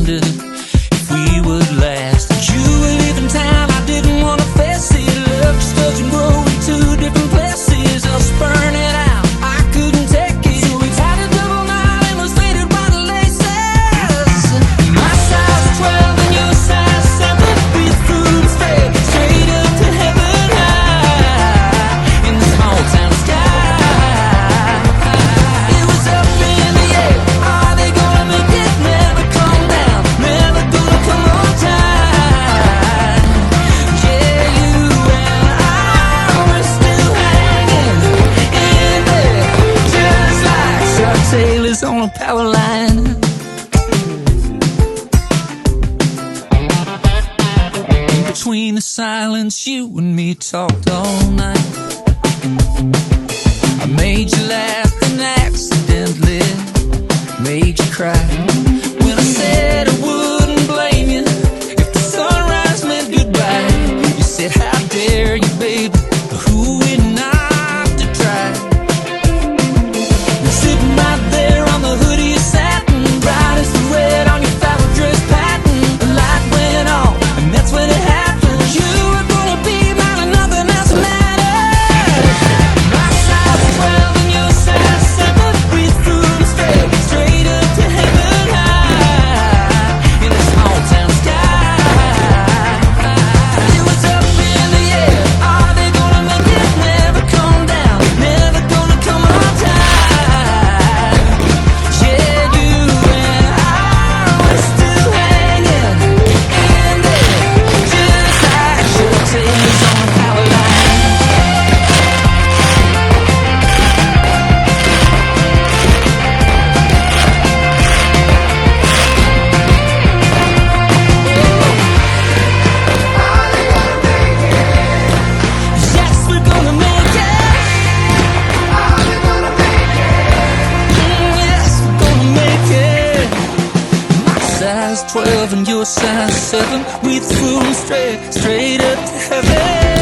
wondered if we would last. You were leaving town, I didn't want to face it. Love just doesn't grow in two different places. I was burning out, I couldn't take it. So we tied a double knot and was faded by the laces. My size 12 and your size 7. We flew straight up to heaven high in the small town sky. It was up in the air. Are they gonna make it? Never come down, never gonna come on time. Yeah, you and I were still hanging in there, just like Chuck Taylor's on a power line. Between the silence, you and me talked all night. I made you laugh and accidentally made you cry. When I said I wouldn't blame you if the sunrise meant goodbye, you said, how dare you, baby, who would not to try? And sitting right there on the hood of your satin, bright as the red on your fabric dress pattern, the light went on, and that's when it happened. You were gonna be mine and nothing else mattered. My size 12 and your size 7. We flew straight up to heaven high in the small town sky. It was up in the air. Are they gonna make it? Never come down, never gonna come on time. Yeah, you and I were still hanging in there, just like Chuck Taylor's on the power line. Yes, we're gonna make it. Yes, we're gonna make it. My size 12 and your size 7. We flew straight up to heaven.